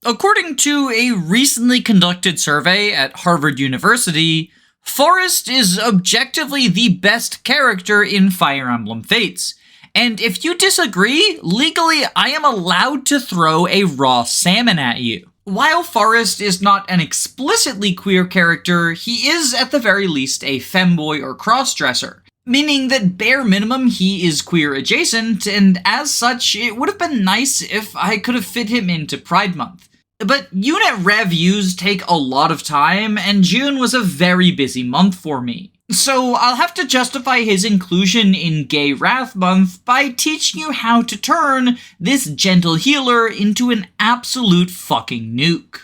According to a recently conducted survey at Harvard University, Forrest is objectively the best character in Fire Emblem Fates. And if you disagree, legally I am allowed to throw a raw salmon at you. While Forrest is not an explicitly queer character, he is at the very least a femboy or crossdresser, meaning that bare minimum he is queer adjacent, and as such, it would have been nice if I could have fit him into Pride Month. But unit reviews take a lot of time, and June was a very busy month for me. So I'll have to justify his inclusion in Gay Wrath Month by teaching you how to turn this gentle healer into an absolute fucking nuke.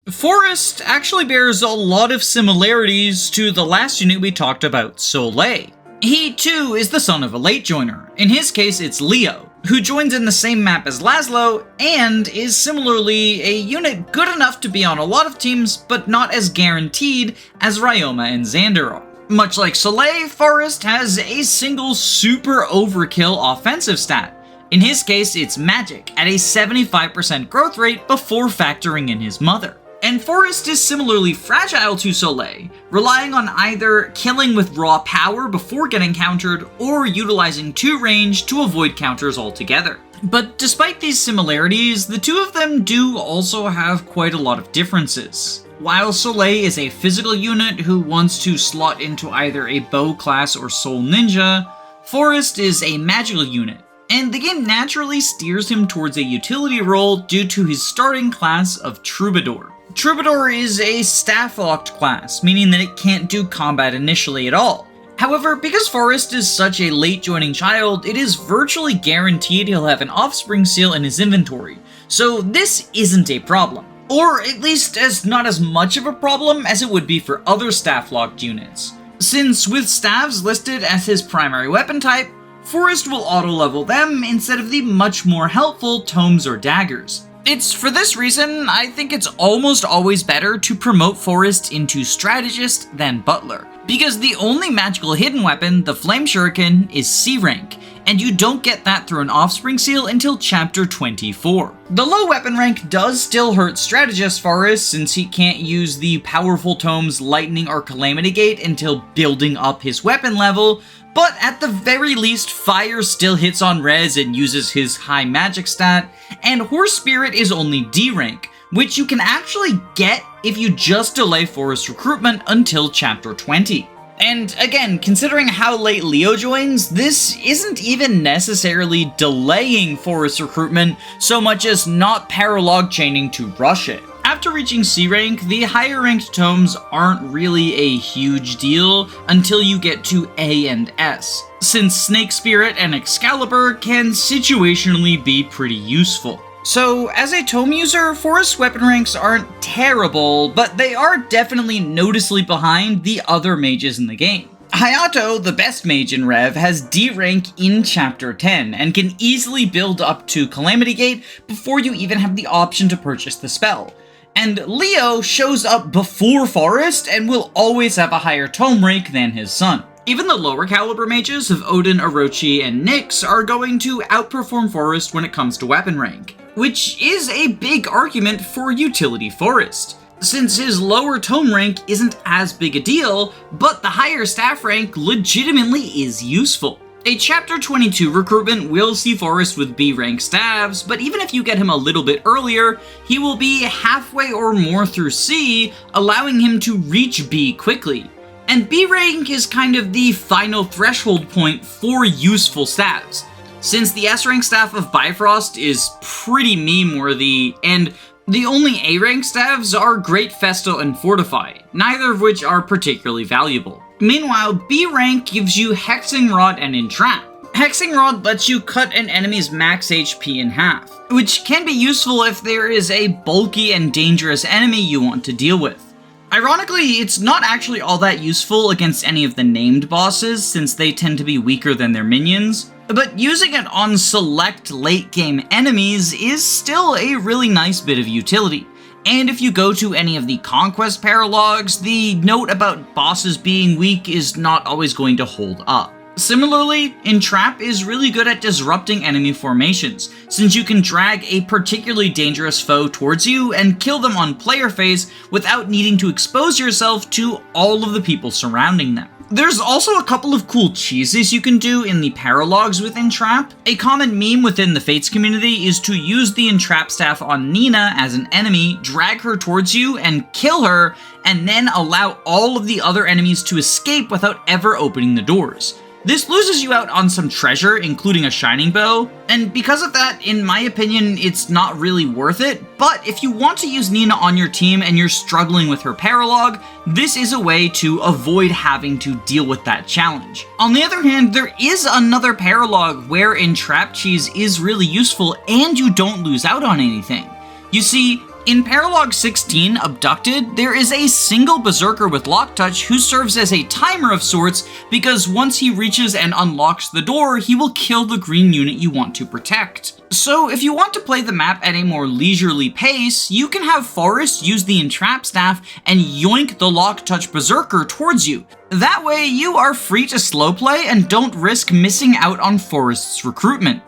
Forrest actually bears a lot of similarities to the last unit we talked about, Soleil. He too is the son of a late joiner. In his case, it's Leo, who joins in the same map as Laszlo, and is similarly a unit good enough to be on a lot of teams, but not as guaranteed as Ryoma and Xander are. Much like Soleil, Forrest has a single super overkill offensive stat. In his case, it's magic, at a 75% growth rate before factoring in his mother. And Forrest is similarly fragile to Soleil, relying on either killing with raw power before getting countered, or utilizing 2 range to avoid counters altogether. But despite these similarities, the two of them do also have quite a lot of differences. While Soleil is a physical unit who wants to slot into either a bow class or soul ninja, Forrest is a magical unit, and the game naturally steers him towards a utility role due to his starting class of Troubadour. Troubadour is a staff-locked class, meaning that it can't do combat initially at all. However, because Forrest is such a late-joining child, it is virtually guaranteed he'll have an offspring seal in his inventory, so this isn't a problem. Or at least not as much of a problem as it would be for other staff-locked units. Since with staves listed as his primary weapon type, Forrest will auto-level them instead of the much more helpful tomes or daggers. It's for this reason I think it's almost always better to promote Forrest into strategist than butler, because the only magical hidden weapon, the Flame Shuriken, is C rank, and you don't get that through an offspring seal until chapter 24. The low weapon rank does still hurt strategist Forrest since he can't use the powerful tomes Lightning or Calamity Gate until building up his weapon level, but at the very least, Fire still hits on res and uses his high magic stat, and Horse Spirit is only D rank, which you can actually get if you just delay Forrest recruitment until chapter 20. And again, considering how late Leo joins, this isn't even necessarily delaying Forrest recruitment so much as not paralog chaining to rush it. After reaching C rank, the higher ranked tomes aren't really a huge deal until you get to A and S, since Snake Spirit and Excalibur can situationally be pretty useful. So as a tome user, Forrest's weapon ranks aren't terrible, but they are definitely noticeably behind the other mages in the game. Hayato, the best mage in Rev, has D rank in chapter 10, and can easily build up to Calamity Gate before you even have the option to purchase the spell. And Leo shows up before Forrest and will always have a higher tome rank than his son. Even the lower caliber mages of Odin, Orochi, and Nyx are going to outperform Forrest when it comes to weapon rank, which is a big argument for utility Forrest, since his lower tome rank isn't as big a deal, but the higher staff rank legitimately is useful. A chapter 22 recruitment will see Forrest with B rank staves, but even if you get him a little bit earlier, he will be halfway or more through C, allowing him to reach B quickly. And B rank is kind of the final threshold point for useful staves, since the S rank staff of Bifrost is pretty meme-worthy, and the only A rank staves are Great Festal and Fortify, neither of which are particularly valuable. Meanwhile, B rank gives you Hexing Rod and Entrap. Hexing Rod lets you cut an enemy's max HP in half, which can be useful if there is a bulky and dangerous enemy you want to deal with. Ironically, it's not actually all that useful against any of the named bosses, since they tend to be weaker than their minions, but using it on select late game enemies is still a really nice bit of utility. And if you go to any of the Conquest paralogs, the note about bosses being weak is not always going to hold up. Similarly, Entrap is really good at disrupting enemy formations, since you can drag a particularly dangerous foe towards you and kill them on player phase without needing to expose yourself to all of the people surrounding them. There's also a couple of cool cheeses you can do in the paralogs with Entrap. A common meme within the Fates community is to use the Entrap staff on Nina as an enemy, drag her towards you and kill her, and then allow all of the other enemies to escape without ever opening the doors. This loses you out on some treasure, including a shining bow, and because of that, in my opinion, it's not really worth it, but if you want to use Nina on your team and you're struggling with her paralog, this is a way to avoid having to deal with that challenge. On the other hand, there is another paralog where Entrap Cheese is really useful and you don't lose out on anything. You see, in Paralog 16, Abducted, there is a single Berserker with Lock Touch who serves as a timer of sorts because once he reaches and unlocks the door, he will kill the green unit you want to protect. So if you want to play the map at a more leisurely pace, you can have Forrest use the Entrap staff and yoink the Lock Touch Berserker towards you. That way you are free to slow play and don't risk missing out on Forrest's recruitment.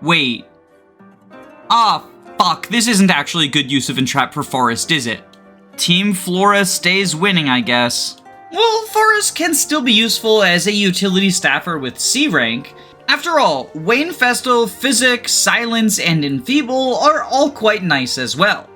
Wait. Fuck, this isn't actually a good use of Entrap for Forrest, is it? Team Flora stays winning, I guess. Well, Forrest can still be useful as a utility staffer with C rank. After all, Wayne Festal, Physic, Silence, and Enfeeble are all quite nice as well.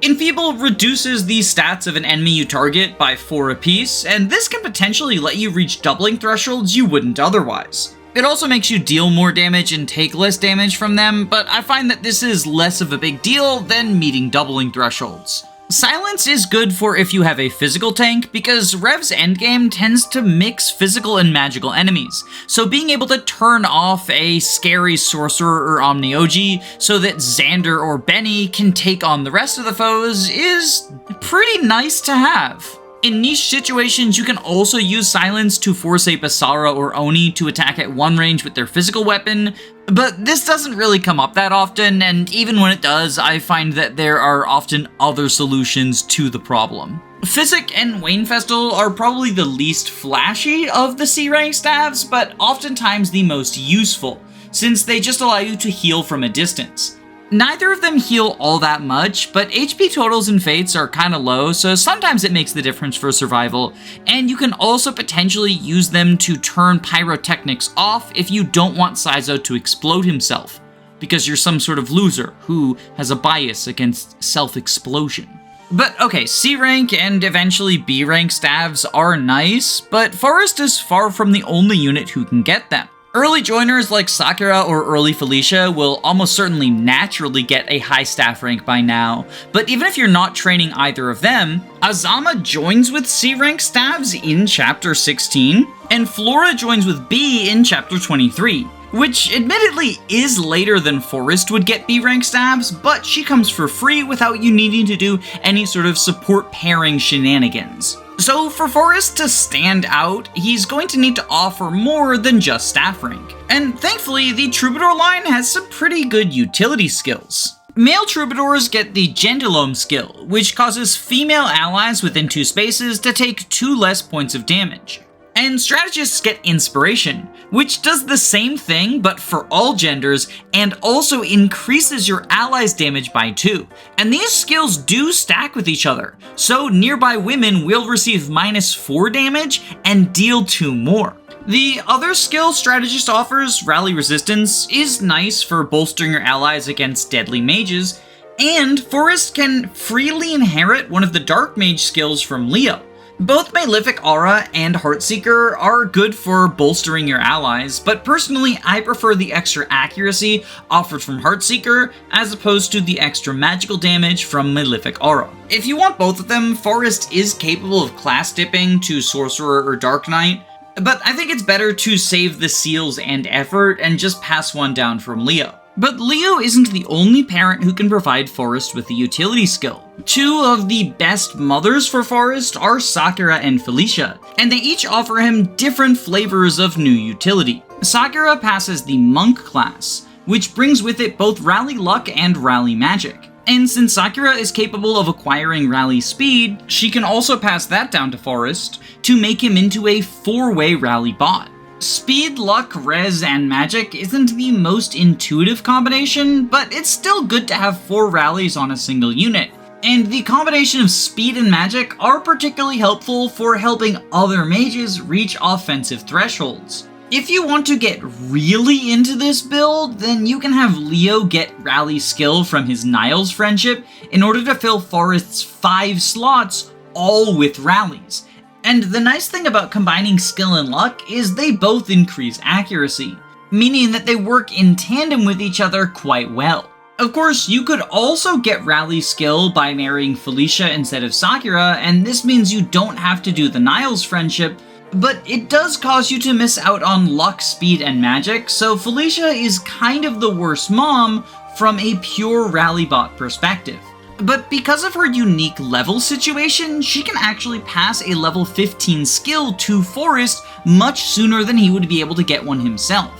Enfeeble reduces the stats of an enemy you target by 4 apiece, and this can potentially let you reach doubling thresholds you wouldn't otherwise. It also makes you deal more damage and take less damage from them, but I find that this is less of a big deal than meeting doubling thresholds. Silence is good for if you have a physical tank, because Rev's endgame tends to mix physical and magical enemies, so being able to turn off a scary sorcerer or Omnioji so that Xander or Benny can take on the rest of the foes is pretty nice to have. In niche situations, you can also use Silence to force a Basara or Oni to attack at one range with their physical weapon, but this doesn't really come up that often, and even when it does, I find that there are often other solutions to the problem. Physic and Wayne Festal are probably the least flashy of the C-rank staves, but oftentimes the most useful, since they just allow you to heal from a distance. Neither of them heal all that much, but HP totals and fates are kinda low, so sometimes it makes the difference for survival, and you can also potentially use them to turn pyrotechnics off if you don't want Saizo to explode himself, because you're some sort of loser who has a bias against self-explosion. But okay, C rank and eventually B rank staves are nice, but Forrest is far from the only unit who can get them. Early joiners like Sakura or early Felicia will almost certainly naturally get a high staff rank by now, but even if you're not training either of them, Azama joins with C rank staves in Chapter 16, and Flora joins with B in Chapter 23, which admittedly is later than Forrest would get B rank staves, but she comes for free without you needing to do any sort of support pairing shenanigans. So for Forrest to stand out, he's going to need to offer more than just staff rank. And thankfully, the Troubadour line has some pretty good utility skills. Male Troubadours get the Gendulome skill, which causes female allies within 2 spaces to take 2 less points of damage. And strategists get Inspiration, which does the same thing but for all genders and also increases your allies' damage by 2. And these skills do stack with each other, so nearby women will receive -4 damage and deal 2 more. The other skill strategist offers, Rally Resistance, is nice for bolstering your allies against deadly mages, and Forrest can freely inherit one of the Dark Mage skills from Leo. Both Malefic Aura and Heartseeker are good for bolstering your allies, but personally I prefer the extra accuracy offered from Heartseeker as opposed to the extra magical damage from Malefic Aura. If you want both of them, Forrest is capable of class dipping to Sorcerer or Dark Knight, but I think it's better to save the seals and effort and just pass one down from Leo. But Leo isn't the only parent who can provide Forrest with a utility skill. 2 of the best mothers for Forrest are Sakura and Felicia, and they each offer him different flavors of new utility. Sakura passes the Monk class, which brings with it both Rally Luck and Rally Magic. And since Sakura is capable of acquiring Rally Speed, she can also pass that down to Forrest to make him into a 4-way Rally bot. Speed, Luck, Res, and Magic isn't the most intuitive combination, but it's still good to have 4 rallies on a single unit. And the combination of Speed and Magic are particularly helpful for helping other mages reach offensive thresholds. If you want to get really into this build, then you can have Leo get Rally Skill from his Niles friendship in order to fill Forrest's 5 slots, all with rallies. And the nice thing about combining skill and luck is they both increase accuracy, meaning that they work in tandem with each other quite well. Of course, you could also get Rally Skill by marrying Felicia instead of Sakura, and this means you don't have to do the Niles friendship, but it does cause you to miss out on luck, speed, and magic, so Felicia is kind of the worst mom from a pure Rallybot perspective. But because of her unique level situation, she can actually pass a level 15 skill to Forrest much sooner than he would be able to get one himself.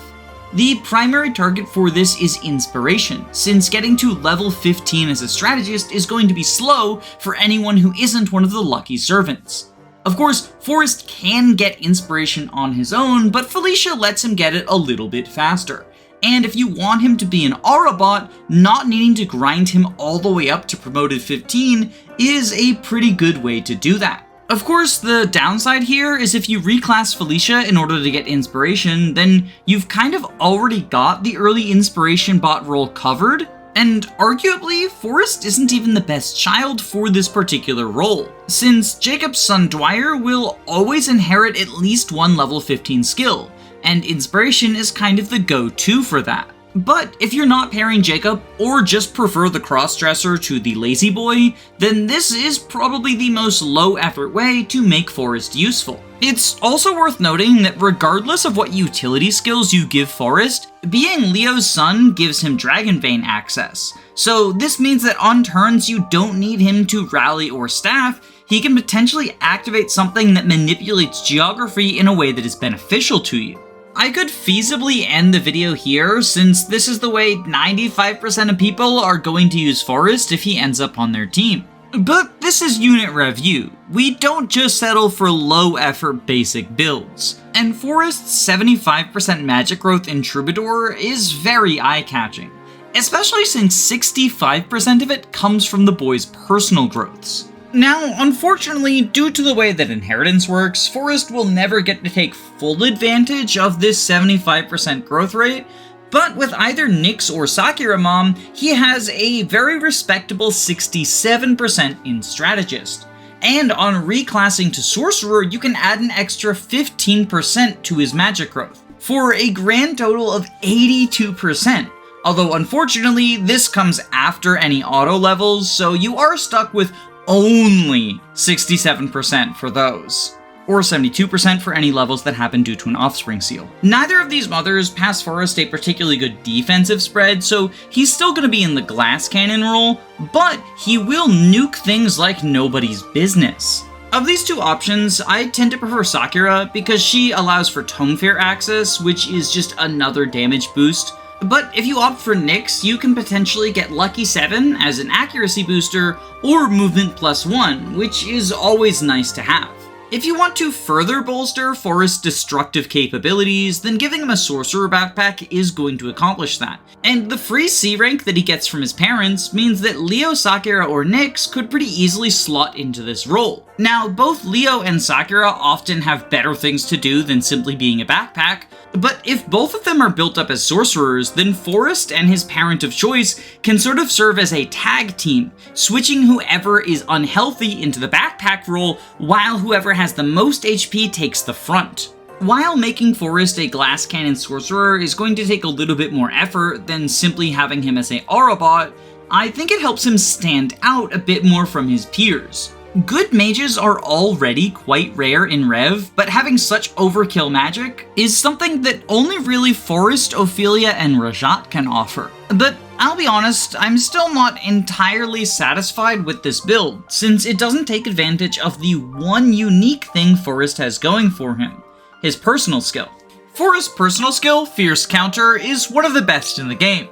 The primary target for this is Inspiration, since getting to level 15 as a strategist is going to be slow for anyone who isn't one of the lucky servants. Of course, Forrest can get Inspiration on his own, but Felicia lets him get it a little bit faster. And if you want him to be an Aura bot, not needing to grind him all the way up to promoted 15 is a pretty good way to do that. Of course, the downside here is if you reclass Felicia in order to get Inspiration, then you've kind of already got the early Inspiration bot role covered, and arguably, Forrest isn't even the best child for this particular role, since Jacob's son Dwyer will always inherit at least one level 15 skill, and Inspiration is kind of the go-to for that. But if you're not pairing Jacob, or just prefer the cross-dresser to the lazy boy, then this is probably the most low-effort way to make Forrest useful. It's also worth noting that regardless of what utility skills you give Forrest, being Leo's son gives him Dragon Vein access. So this means that on turns you don't need him to rally or staff, he can potentially activate something that manipulates geography in a way that is beneficial to you. I could feasibly end the video here, since this is the way 95% of people are going to use Forrest if he ends up on their team. But this is Unit Review. We don't just settle for low-effort basic builds. And Forrest's 75% magic growth in Troubadour is very eye-catching, especially since 65% of it comes from the boy's personal growths. Now, unfortunately, due to the way that inheritance works, Forrest will never get to take full advantage of this 75% growth rate, but with either Nyx or Sakura Mom, he has a very respectable 67% in Strategist. And on reclassing to Sorcerer, you can add an extra 15% to his magic growth, for a grand total of 82%. Although unfortunately, this comes after any auto levels, so you are stuck with only 67% for those, or 72% for any levels that happen due to an offspring seal. Neither of these mothers pass Forrest a particularly good defensive spread, so he's still going to be in the glass cannon role, but he will nuke things like nobody's business. Of these two options, I tend to prefer Sakura because she allows for Tome Fair access, which is just another damage boost. But if you opt for Nyx, you can potentially get Lucky 7 as an accuracy booster, or Movement +1, which is always nice to have. If you want to further bolster Forrest's destructive capabilities, then giving him a Sorcerer backpack is going to accomplish that. And the free C rank that he gets from his parents means that Leo, Sakura, or Nyx could pretty easily slot into this role. Now, both Leo and Sakura often have better things to do than simply being a backpack, but if both of them are built up as sorcerers, then Forrest and his parent of choice can sort of serve as a tag team, switching whoever is unhealthy into the backpack role while whoever has the most HP takes the front. While making Forrest a glass cannon sorcerer is going to take a little bit more effort than simply having him as a aura bot, I think it helps him stand out a bit more from his peers. Good mages are already quite rare in Rev, but having such overkill magic is something that only really Forrest, Ophelia, and Rajat can offer. But I'll be honest, I'm still not entirely satisfied with this build, since it doesn't take advantage of the one unique thing Forrest has going for him: his personal skill. Forrest's personal skill, Fierce Counter, is one of the best in the game.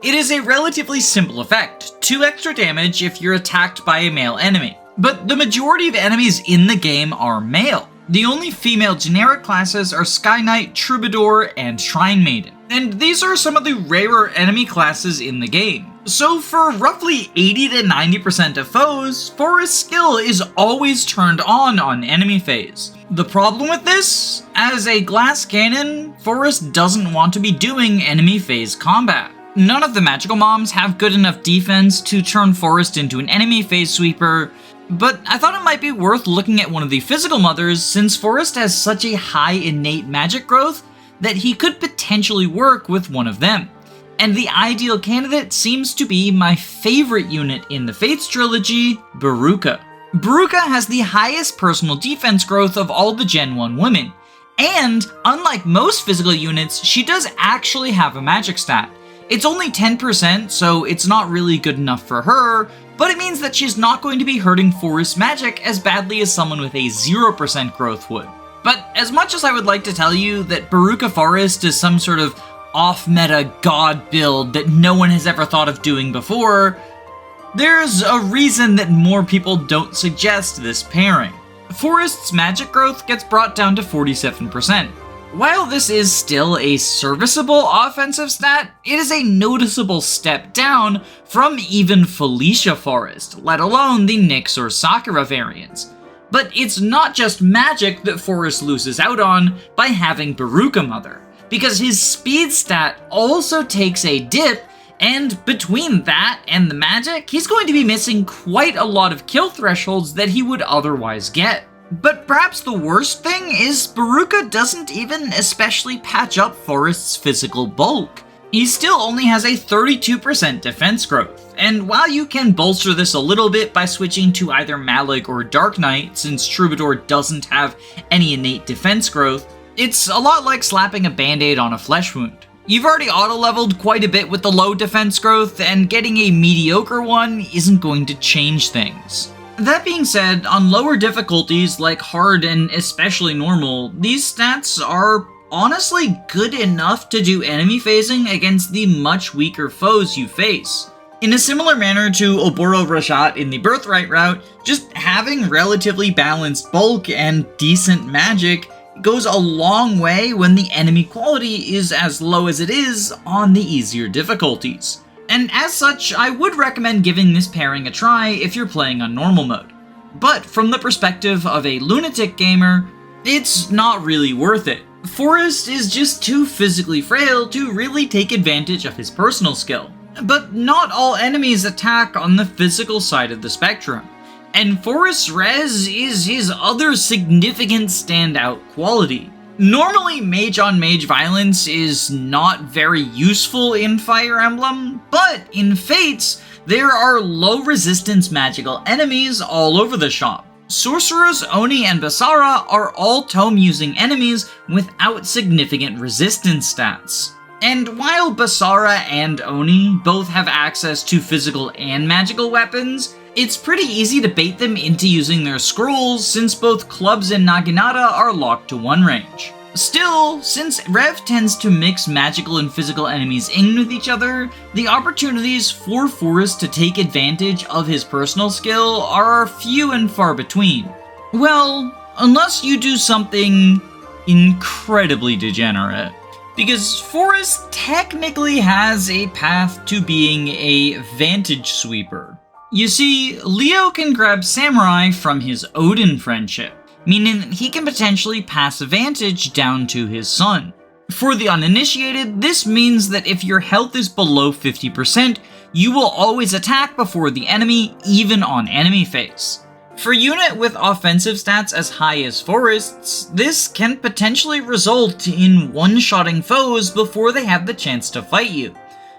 It is a relatively simple effect, 2 extra damage if you're attacked by a male enemy. But the majority of enemies in the game are male. The only female generic classes are Sky Knight, Troubadour, and Shrine Maiden. And these are some of the rarer enemy classes in the game. So for roughly 80 to 90% of foes, Forrest's skill is always turned on enemy phase. The problem with this? As a glass cannon, Forrest doesn't want to be doing enemy phase combat. None of the magical moms have good enough defense to turn Forrest into an enemy phase sweeper, but I thought it might be worth looking at one of the physical mothers, since Forrest has such a high innate magic growth that he could potentially work with one of them. And the ideal candidate seems to be my favorite unit in the Fates trilogy, Baruka. Baruka has the highest personal defense growth of all the Gen 1 women, and unlike most physical units, she does actually have a magic stat. It's only 10%, so it's not really good enough for her, but it means that she's not going to be hurting Forrest's magic as badly as someone with a 0% growth would. But as much as I would like to tell you that Baruka Forrest is some sort of off-meta god build that no one has ever thought of doing before, there's a reason that more people don't suggest this pairing. Forrest's magic growth gets brought down to 47%. While this is still a serviceable offensive stat, it is a noticeable step down from even Felicia Forrest, let alone the Nyx or Sakura variants. But it's not just magic that Forrest loses out on by having Baruka Mother, because his speed stat also takes a dip, and between that and the magic, he's going to be missing quite a lot of kill thresholds that he would otherwise get. But perhaps the worst thing is Baruka doesn't even especially patch up Forrest's physical bulk. He still only has a 32% defense growth, and while you can bolster this a little bit by switching to either Malik or Dark Knight, since Troubadour doesn't have any innate defense growth, it's a lot like slapping a band-aid on a flesh wound. You've already auto-leveled quite a bit with the low defense growth, and getting a mediocre one isn't going to change things. That being said, on lower difficulties like hard and especially normal, these stats are honestly good enough to do enemy phasing against the much weaker foes you face. In a similar manner to Oboro Rajat in the Birthright route, just having relatively balanced bulk and decent magic goes a long way when the enemy quality is as low as it is on the easier difficulties. And as such, I would recommend giving this pairing a try if you're playing on normal mode. But from the perspective of a lunatic gamer, it's not really worth it. Forrest is just too physically frail to really take advantage of his personal skill. But not all enemies attack on the physical side of the spectrum, and Forrest's res is his other significant standout quality. Normally, mage-on-mage violence is not very useful in Fire Emblem, but in Fates, there are low-resistance magical enemies all over the shop. Sorcerers Oni and Basara are all tome-using enemies without significant resistance stats. And while Basara and Oni both have access to physical and magical weapons, it's pretty easy to bait them into using their scrolls since both clubs and Naginata are locked to one range. Still, since Rev tends to mix magical and physical enemies in with each other, the opportunities for Forrest to take advantage of his personal skill are few and far between. Well, unless you do something incredibly degenerate. Because Forrest technically has a path to being a Vantage Sweeper. You see, Leo can grab Samurai from his Odin friendship, meaning that he can potentially pass a Vantage down to his son. For the uninitiated, this means that if your health is below 50%, you will always attack before the enemy, even on enemy phase. For a unit with offensive stats as high as Forrest's, this can potentially result in one-shotting foes before they have the chance to fight you.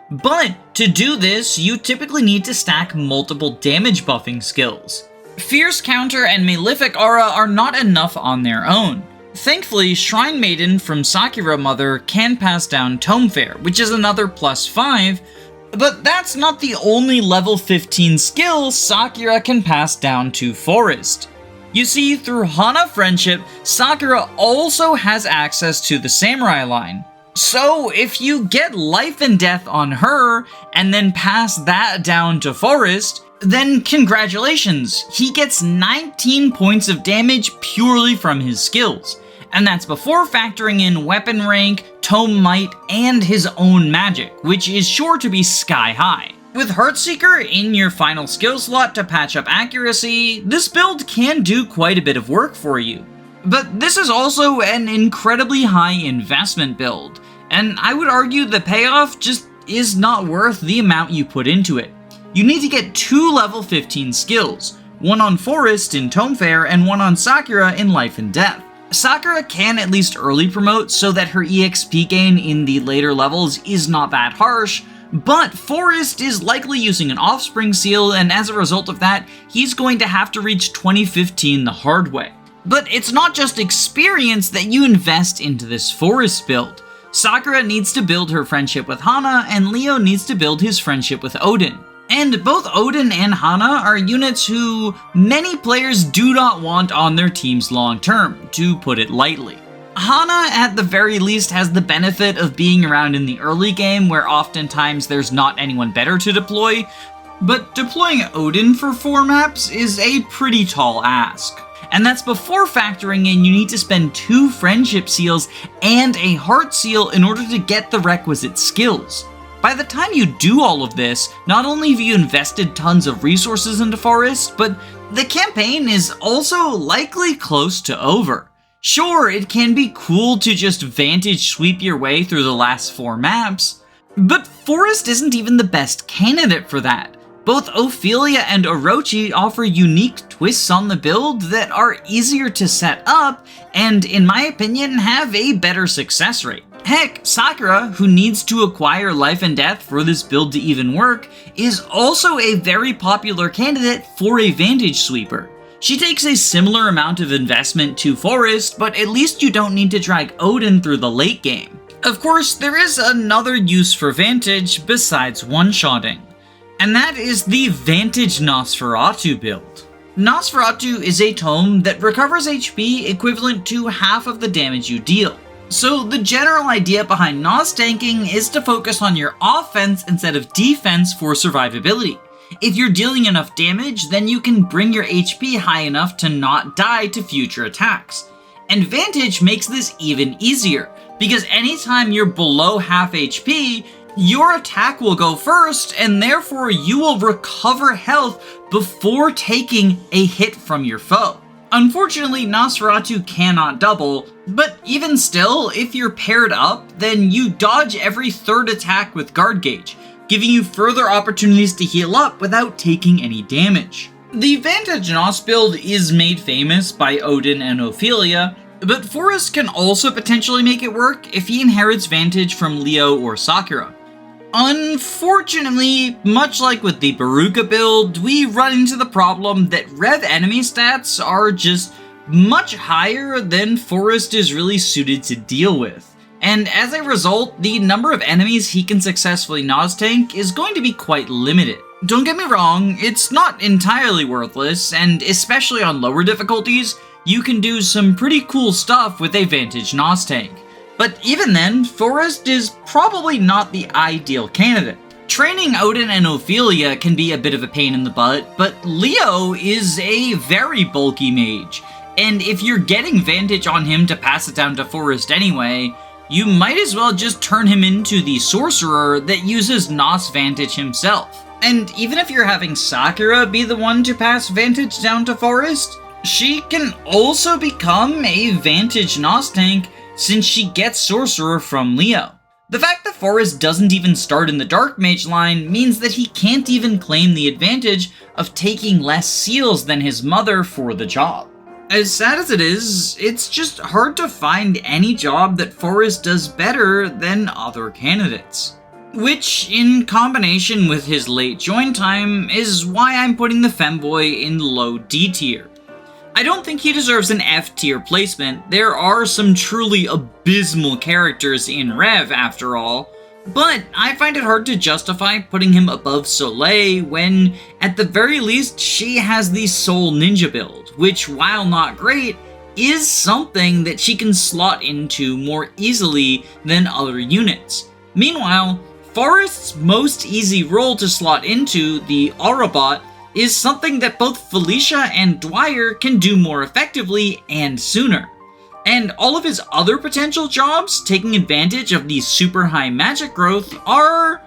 But to do this, you typically need to stack multiple damage buffing skills. Fierce Counter and Malefic Aura are not enough on their own. Thankfully, Shrine Maiden from Sakura Mother can pass down Tome Fair, which is another +5, but that's not the only level 15 skill Sakura can pass down to Forrest. You see, through Hana friendship, Sakura also has access to the Samurai line. So if you get Life and Death on her, and then pass that down to Forrest, then congratulations, he gets 19 points of damage purely from his skills. And that's before factoring in weapon rank, tome might, and his own magic, which is sure to be sky high. With Heartseeker in your final skill slot to patch up accuracy, this build can do quite a bit of work for you. But this is also an incredibly high investment build, and I would argue the payoff just is not worth the amount you put into it. You need to get 2 level 15 skills, one on Forrest in Tome Fair and one on Sakura in Life and Death. Sakura can at least early promote so that her EXP gain in the later levels is not that harsh, but Forrest is likely using an Offspring seal, and as a result of that, he's going to have to reach 2015 the hard way. But it's not just experience that you invest into this Forrest build. Sakura needs to build her friendship with Hana, and Leo needs to build his friendship with Odin. And both Odin and Hana are units who many players do not want on their teams long term, to put it lightly. Hana at the very least has the benefit of being around in the early game where oftentimes there's not anyone better to deploy, but deploying Odin for 4 maps is a pretty tall ask. And that's before factoring in you need to spend 2 friendship seals and a heart seal in order to get the requisite skills. By the time you do all of this, not only have you invested tons of resources into Forrest, but the campaign is also likely close to over. Sure, it can be cool to just Vantage Sweep your way through the last 4 maps, but Forrest isn't even the best candidate for that. Both Ophelia and Orochi offer unique twists on the build that are easier to set up and, in my opinion, have a better success rate. Heck, Sakura, who needs to acquire Life and Death for this build to even work, is also a very popular candidate for a Vantage Sweeper. She takes a similar amount of investment to Forrest, but at least you don't need to drag Odin through the late game. Of course, there is another use for Vantage besides one-shotting, and that is the Vantage Nosferatu build. Nosferatu is a tome that recovers HP equivalent to half of the damage you deal. So the general idea behind Nostanking is to focus on your offense instead of defense for survivability. If you're dealing enough damage, then you can bring your HP high enough to not die to future attacks. And Vantage makes this even easier, because anytime you're below half HP, your attack will go first, and therefore you will recover health before taking a hit from your foe. Unfortunately, Nosferatu cannot double, but even still, if you're paired up, then you dodge every 3rd attack with guard gauge, giving you further opportunities to heal up without taking any damage. The Vantage Nos build is made famous by Odin and Ophelia, but Forrest can also potentially make it work if he inherits Vantage from Leo or Sakura. Unfortunately, much like with the Baruka build, we run into the problem that Rev enemy stats are just much higher than Forrest is really suited to deal with. And as a result, the number of enemies he can successfully Nostank is going to be quite limited. Don't get me wrong, it's not entirely worthless, and especially on lower difficulties, you can do some pretty cool stuff with a Vantage Nostank. But even then, Forrest is probably not the ideal candidate. Training Odin and Ophelia can be a bit of a pain in the butt, but Leo is a very bulky mage, and if you're getting Vantage on him to pass it down to Forrest anyway, you might as well just turn him into the sorcerer that uses Nos Vantage himself. And even if you're having Sakura be the one to pass Vantage down to Forrest, she can also become a Vantage Nostank since she gets Sorcerer from Leo. The fact that Forrest doesn't even start in the Dark Mage line means that he can't even claim the advantage of taking less seals than his mother for the job. As sad as it is, it's just hard to find any job that Forrest does better than other candidates. Which, in combination with his late join time, is why I'm putting the femboy in low D tier. I don't think he deserves an F tier placement. There are some truly abysmal characters in Rev after all, but I find it hard to justify putting him above Soleil when, at the very least, she has the Soul Ninja build, which, while not great, is something that she can slot into more easily than other units. Meanwhile, Forrest's most easy role to slot into, the Aurabot, is something that both Felicia and Dwyer can do more effectively and sooner. And all of his other potential jobs, taking advantage of the super high magic growth, are,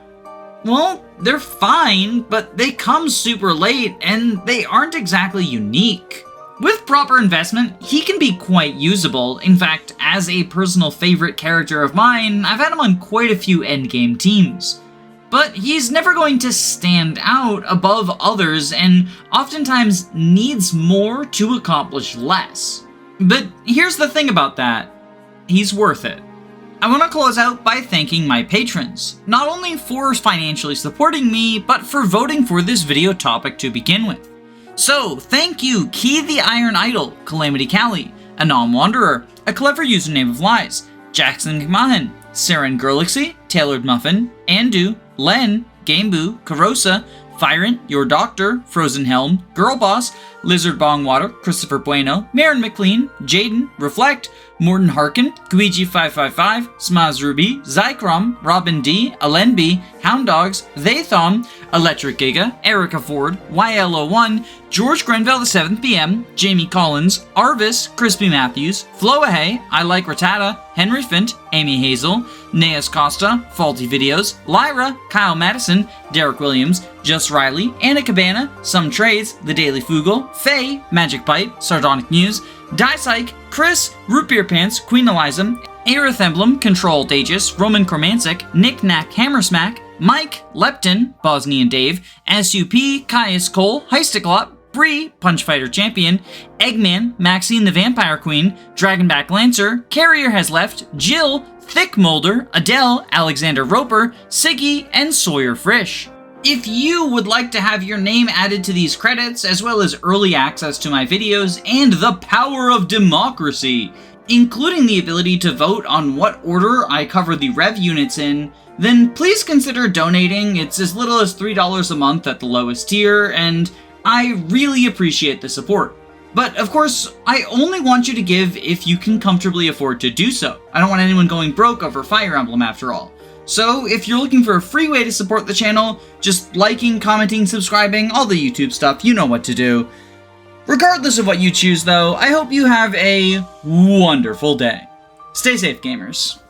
well, they're fine, but they come super late and they aren't exactly unique. With proper investment, he can be quite usable. In fact, as a personal favorite character of mine, I've had him on quite a few endgame teams. But he's never going to stand out above others and oftentimes needs more to accomplish less. But here's the thing about that, he's worth it. I want to close out by thanking my patrons, not only for financially supporting me, but for voting for this video topic to begin with. So, thank you Key the Iron Idol, Calamity Callie, Anom Wanderer, A Clever Username of Lies, Jackson McMahon, Saren Gurlixy, Tailored Muffin, Andu, Len, Gameboo, Carosa, Fyrant, Your Doctor, Frozen Helm, Girl Boss, Lizard Bongwater, Christopher Bueno, Marin McLean, Jaden, Reflect, Morton Harkin, Guiji555, Smaz Ruby, Zycrom, Robin D, Alen B, Hound Dogs, Thaythom, Electric Giga, Erica Ford, YLO1, George Grenville the 7th PM, Jamie Collins, Arvis, Crispy Matthews, Floahay, I Like Rattata, Henry Fint, Amy Hazel, Neas Costa, Faulty Videos, Lyra, Kyle Madison, Derek Williams, Just Riley, Anna Cabana, Some Trades, The Daily Fugle, Faye, Magic Pipe, Sardonic News, Psych, Chris, Root Beer Pants, Queen Eliza, Aerith Emblem, Control Daegis, Roman Chromantic, Nick Knack Hammersmack, Mike, Lepton, Bosnian Dave, SUP, Caius Cole, Heistiklop, Bree, Punch Fighter Champion, Eggman, Maxine the Vampire Queen, Dragonback Lancer, Carrier Has Left, Jill, Thick Molder, Adele, Alexander Roper, Siggy, and Sawyer Frisch. If you would like to have your name added to these credits, as well as early access to my videos and the power of democracy, including the ability to vote on what order I cover the rev units in, then please consider donating. It's as little as $3 a month at the lowest tier, and I really appreciate the support. But of course, I only want you to give if you can comfortably afford to do so. I don't want anyone going broke over Fire Emblem after all. So if you're looking for a free way to support the channel, just liking, commenting, subscribing, all the YouTube stuff, you know what to do. Regardless of what you choose though, I hope you have a wonderful day. Stay safe, gamers.